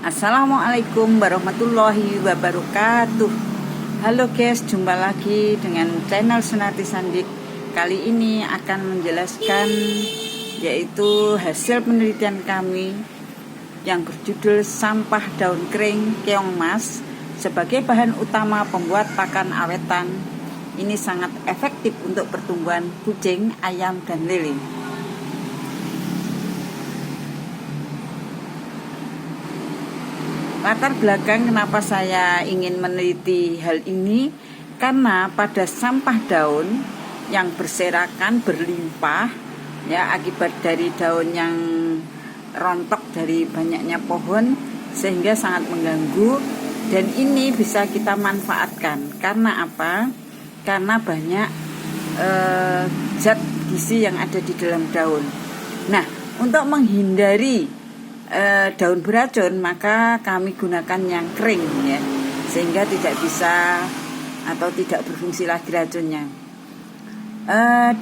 Assalamualaikum warahmatullahi wabarakatuh. Halo guys, jumpa lagi dengan channel Sunarti Sandik. Kali ini akan menjelaskan yaitu hasil penelitian kami yang berjudul sampah daun kering keong mas sebagai bahan utama pembuat pakan awetan. Ini sangat efektif untuk pertumbuhan kucing, ayam, dan lele. Latar belakang kenapa saya ingin meneliti hal ini, karena pada sampah daun yang berserakan berlimpah ya akibat dari daun yang rontok dari banyaknya pohon sehingga sangat mengganggu, dan ini bisa kita manfaatkan. Karena apa? Karena banyak zat gizi yang ada di dalam daun. Nah, untuk menghindari daun beracun, maka kami gunakan yang kering ya, sehingga tidak bisa atau tidak berfungsi lagi racunnya.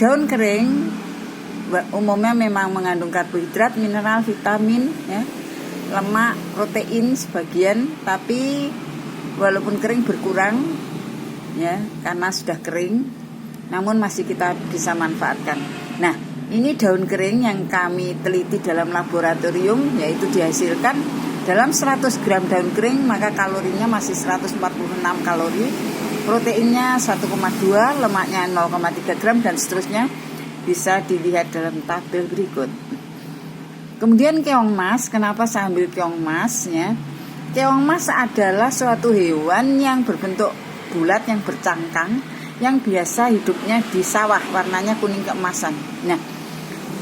Daun kering umumnya memang mengandung karbohidrat, mineral, vitamin ya, lemak, protein sebagian, tapi walaupun kering berkurang ya karena sudah kering, namun masih kita bisa manfaatkan. Nah, ini daun kering yang kami teliti dalam laboratorium, yaitu dihasilkan dalam 100 gram daun kering maka kalorinya masih 146 kalori, proteinnya 1,2, lemaknya 0,3 gram dan seterusnya, bisa dilihat dalam tabel berikut. Kemudian keong mas, kenapa saya ambil keong mas ya? Keong mas adalah suatu hewan yang berbentuk bulat yang bercangkang, yang biasa hidupnya di sawah, warnanya kuning keemasan. Nah,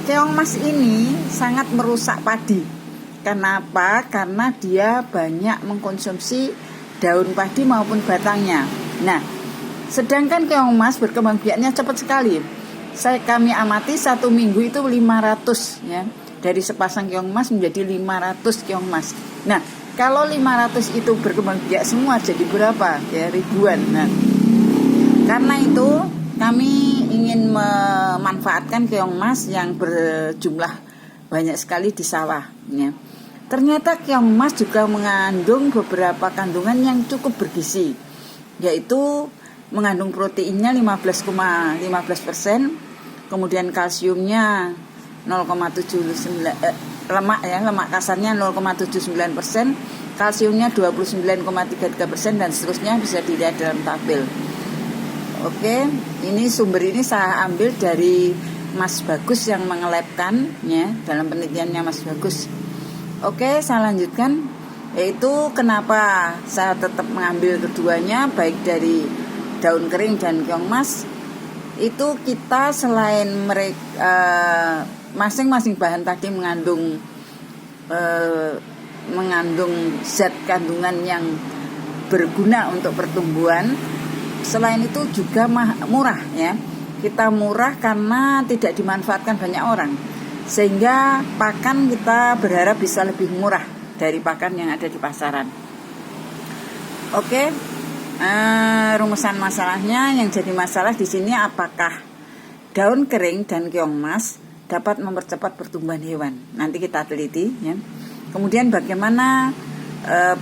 keong mas ini sangat merusak padi. Kenapa? Karena dia banyak mengkonsumsi daun padi maupun batangnya. Nah, sedangkan keong mas berkembang biaknya cepat sekali. Kami amati 1 minggu itu 500 ya. Dari sepasang keong mas menjadi 500 keong mas. Nah, kalau 500 itu berkembang biak semua jadi berapa? Ya, ribuan. Nah, karena itu kami ingin memanfaatkan keong mas yang berjumlah banyak sekali di sawah ya. Ternyata keong mas juga mengandung beberapa kandungan yang cukup bergizi, yaitu mengandung proteinnya 15,15%, kemudian kalsiumnya 0,79, lemak kasarnya 0,79%, kalsiumnya 29,33%, dan seterusnya bisa dilihat dalam tabel. Oke, ini sumber ini saya ambil dari Mas Bagus yang mengelabkan ya, dalam penelitiannya Mas Bagus. Oke, saya lanjutkan, yaitu kenapa saya tetap mengambil keduanya, baik dari daun kering dan keong mas. Itu kita selain mereka masing-masing bahan tadi mengandung zat kandungan yang berguna untuk pertumbuhan. Selain itu juga murah ya. Kita murah karena tidak dimanfaatkan banyak orang, sehingga pakan kita berharap bisa lebih murah dari pakan yang ada di pasaran. Oke, rumusan masalahnya, yang jadi masalah di sini apakah daun kering dan keong mas dapat mempercepat pertumbuhan hewan. Nanti kita teliti ya. Kemudian bagaimana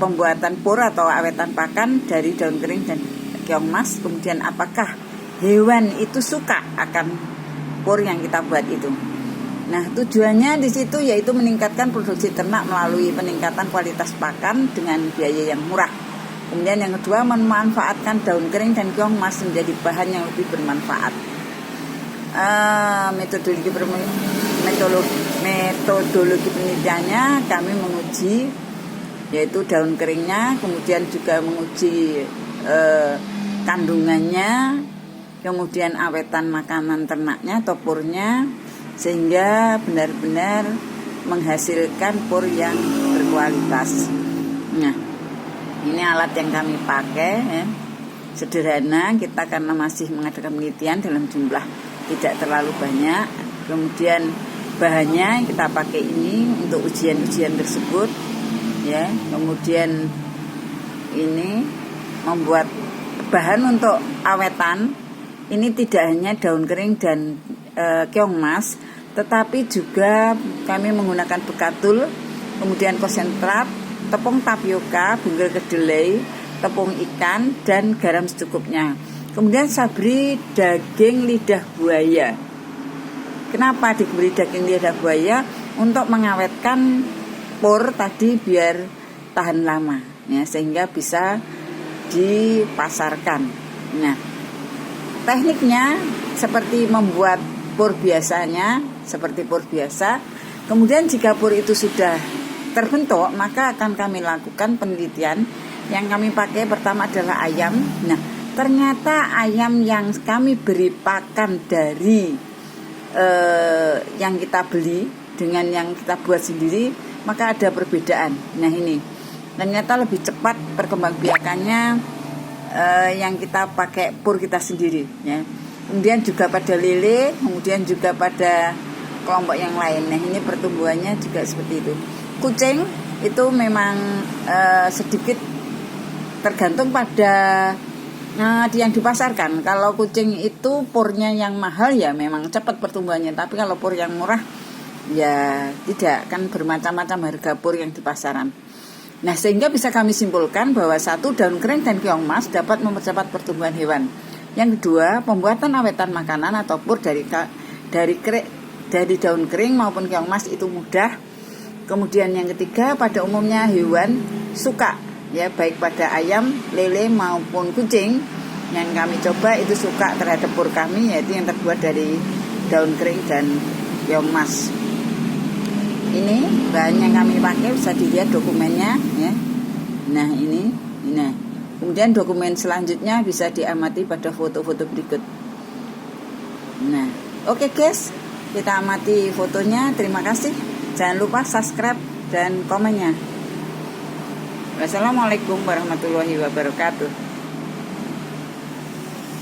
pembuatan pur atau awetan pakan dari daun kering dan keong mas. Kemudian apakah hewan itu suka akan pur yang kita buat itu. Nah, tujuannya di situ yaitu meningkatkan produksi ternak melalui peningkatan kualitas pakan dengan biaya yang murah. Kemudian yang kedua, memanfaatkan daun kering dan keong mas menjadi bahan yang lebih bermanfaat. Metodologi penelitiannya kami menguji yaitu daun keringnya, kemudian juga menguji kandungannya, kemudian awetan makanan ternaknya atau purnya, sehingga benar-benar menghasilkan pur yang berkualitas. Nah, ini alat yang kami pakai ya. Sederhana, kita karena masih mengadakan penelitian dalam jumlah tidak terlalu banyak. Kemudian bahannya kita pakai ini untuk ujian-ujian tersebut ya. Kemudian ini membuat bahan untuk awetan ini tidak hanya daun kering dan keong mas, tetapi juga kami menggunakan bekatul, kemudian konsentrat, tepung tapioka, bunggel kedelai, tepung ikan, dan garam secukupnya. Kemudian saya beri daging lidah buaya. Kenapa diberi daging lidah buaya? Untuk mengawetkan pur tadi biar tahan lama, ya, sehingga bisa dipasarkan. Nah, tekniknya seperti membuat pur biasanya, seperti pur biasa. Kemudian jika pur itu sudah terbentuk, maka akan kami lakukan penelitian. Yang kami pakai pertama adalah ayam. Nah, ternyata ayam yang kami beri pakan dari yang kita beli dengan yang kita buat sendiri, maka ada perbedaan. Nah, ini ternyata lebih cepat perkembangbiakannya yang kita pakai pur kita sendiri, ya. Kemudian juga pada lele, kemudian juga pada kelompok yang lain. Nah, ini pertumbuhannya juga seperti itu. Kucing itu memang sedikit tergantung pada yang dipasarkan. Kalau kucing itu purnya yang mahal, ya memang cepat pertumbuhannya. Tapi kalau pur yang murah, ya tidak, kan bermacam-macam harga pur yang di pasaran. Nah, sehingga bisa kami simpulkan bahwa satu, daun kering dan keong mas dapat mempercepat pertumbuhan hewan. Yang kedua, pembuatan awetan makanan atau pur dari daun kering maupun keong mas itu mudah. Kemudian yang ketiga, pada umumnya hewan suka, ya, baik pada ayam, lele maupun kucing yang kami coba itu suka terhadap pur kami, yaitu yang terbuat dari daun kering dan keong mas. Ini bahan yang kami pakai, bisa dilihat dokumennya, ya. Nah, ini. Kemudian dokumen selanjutnya bisa diamati pada foto-foto berikut. Nah, oke guys, kita amati fotonya. Terima kasih. Jangan lupa subscribe dan komennya. Wassalamualaikum warahmatullahi wabarakatuh.